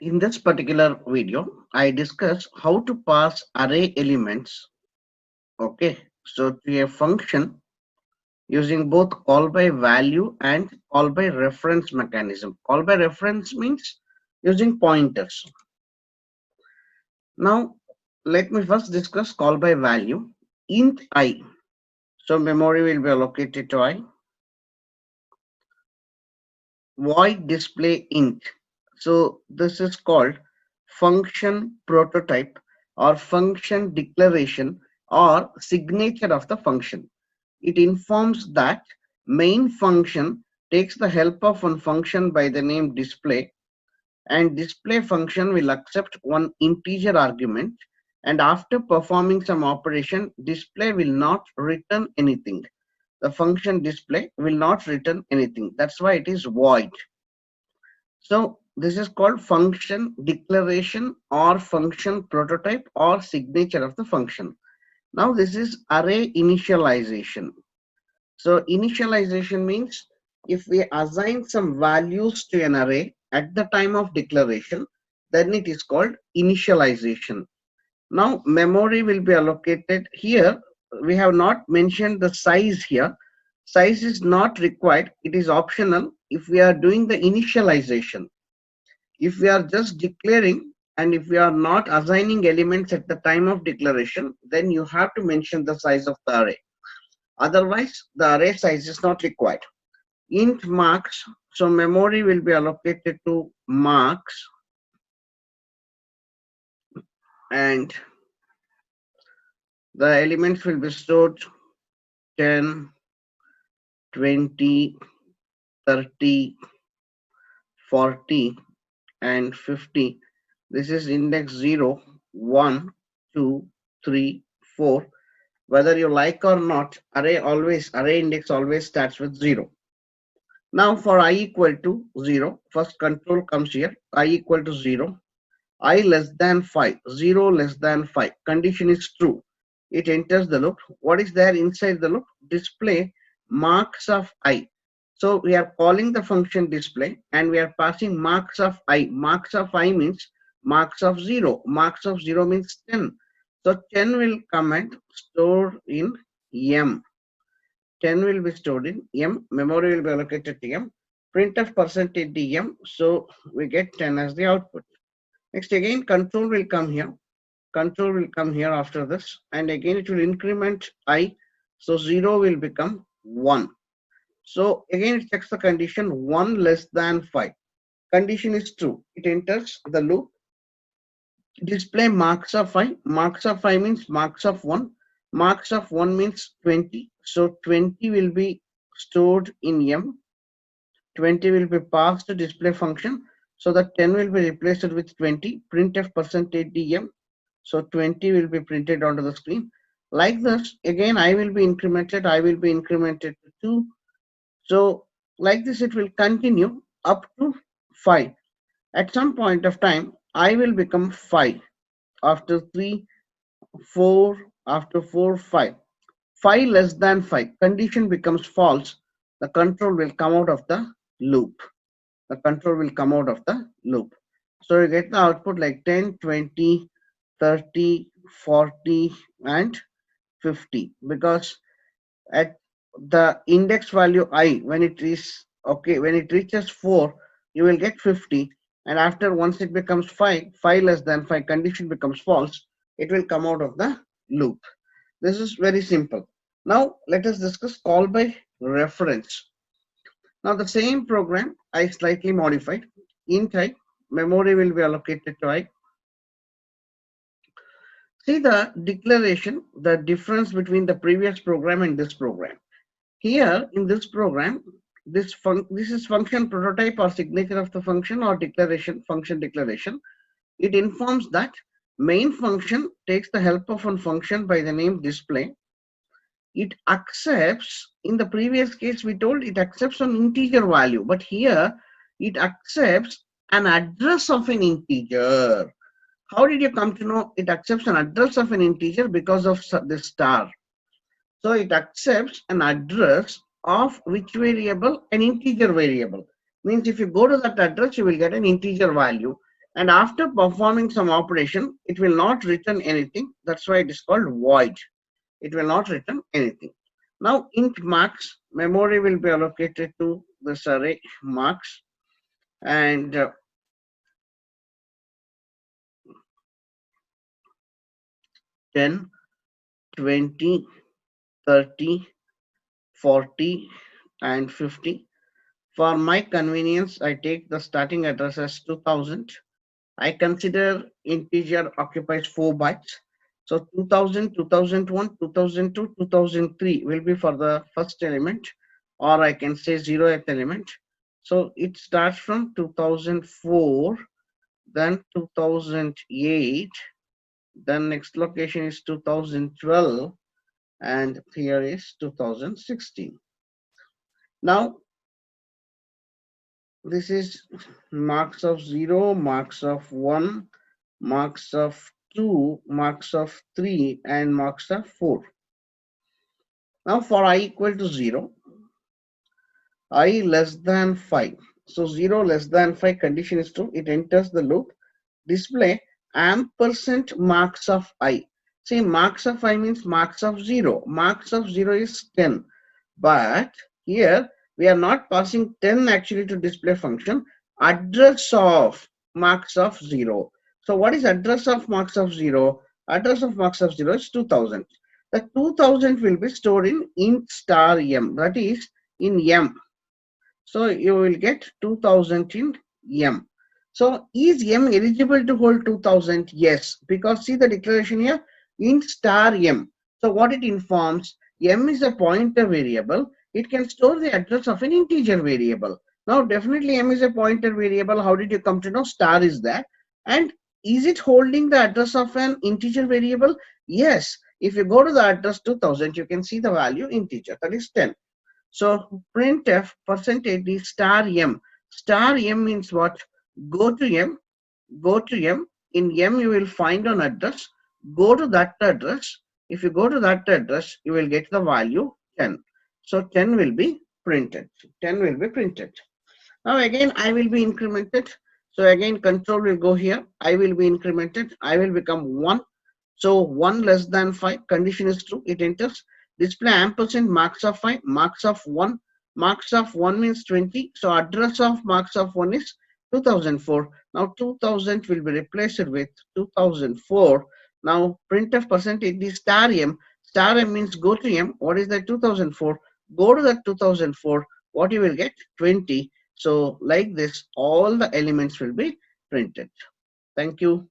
In this particular video, I discuss how to pass array elements, okay, so to a function using both call by value and call by reference mechanism. Call by reference means using pointers. Now, let me first discuss call by value. Int I, so memory will be allocated to I. Void display int. So this is called function prototype or function declaration or signature of the function. It informs that main function takes the help of one function by the name display, and display function will accept one integer argument, and after performing some operation display will not return anything. The function display will not return anything. That's why it is void. So this is called function declaration or function prototype or signature of the function. Now this is array initialization. So initialization means if we assign some values to an array at the time of declaration, then it is called initialization. Now memory will be allocated here. We have not mentioned the size here. Size is not required. It is optional if we are doing the initialization. If we are just declaring and if we are not assigning elements at the time of declaration, then you have to mention the size of the array. Otherwise, the array size is not required. Int marks, so memory will be allocated to marks, and the elements will be stored 10, 20, 30, 40, and 50. This is index 0, 1, 2, 3, 4. Whether you like or not, array index always starts with 0. Now for I equal to 0, first control comes here, I equal to 0, I less than 5, 0 less than 5, condition is true. It enters the loop. What is there inside the loop? Display marks of I. So we are calling the function display and we are passing marks of I. Marks of I means marks of 0. Marks of 0 means 10. So 10 will come and store in M. 10 will be stored in M. Memory will be allocated to M. Printf percentage %d_m. So we get 10 as the output. Next again control will come here. Control will come here after this, and again it will increment I. So 0 will become 1. So again it checks the condition 1 less than 5. Condition is true. It enters the loop. Display marks of 5. Marks of 5 means marks of 1. Marks of 1 means 20. So 20 will be stored in M. 20 will be passed to display function. So the 10 will be replaced with 20. Printf percentage %dm. So 20 will be printed onto the screen. Like this, again I will be incremented. I will be incremented to 2. So like this it will continue up to 5. At some point of time, I will become 5. After 3, 4, after 4, 5. 5 less than 5. Condition becomes false. The control will come out of the loop. The control will come out of the loop. So you get the output like 10, 20, 30, 40, and 50, because at the index value I, when it is okay, when it reaches 4, you will get 50, and after once it becomes 5, 5 less than 5, condition becomes false, it will come out of the loop. This is very simple. Now let us discuss call by reference. Now the same program I slightly modified. Int I, memory will be allocated to I. See the declaration, the difference between the previous program and this program. Here in this program, this is function prototype or signature of the function or declaration, function declaration. It informs that main function takes the help of one function by the name display. It accepts, in the previous case we told it accepts an integer value, but here it accepts an address of an integer. How did you come to know it accepts an address of an integer? Because of this star. So it accepts an address of which variable? An integer variable. Means if you go to that address, you will get an integer value. And after performing some operation, it will not return anything. That's why it is called void. It will not return anything. Now int marks, memory will be allocated to this array marks, and 10, 20, 30, 40, and 50. For my convenience, I take the starting address as 2000. I consider integer occupies 4 bytes. So 2000, 2001, 2002, 2003 will be for the first element, or I can say 0th element. So it starts from 2004, then 2008, then next location is 2012, and here is 2016. Now this is marks of 0, marks of 1, marks of 2, marks of 3, and marks of 4. Now for I equal to 0, I less than 5. So 0 less than 5 condition is true. It enters the loop. Display ampersand marks of I. See, marks of I means marks of 0. Marks of 0 is 10. But here we are not passing 10 actually to display function. Address of marks of 0. So what is address of marks of 0? Address of marks of 0 is 2000. The 2000 will be stored in int star m, that is in m. So you will get 2000 in m. So is m eligible to hold 2000? Yes, because see the declaration here, int star m. So what it informs, m is a pointer variable. It can store the address of an integer variable. Now definitely m is a pointer variable. How did you come to know star is there? And is it holding the address of an integer variable? Yes. If you go to the address 2000, you can see the value integer, that is 10. So printf percentage is star m. Star m means what? Go to m, go to m. In m you will find an address. Go to that address. If you go to that address, you will get the value 10. So 10 will be printed. 10 will be printed. Now again I will be incremented. So again control will go here. I will be incremented. I will become 1. So 1 less than 5, condition is true, it enters. Display ampersand marks of 5, marks of 1. Marks of 1 means 20. So address of marks of 1 is 2004. Now 2000 will be replaced with 2004. Now printf percentage is star m. Star m means go to m. What is that? 2004. Go to that 2004. What you will get? 20. So like this, all the elements will be printed. Thank you.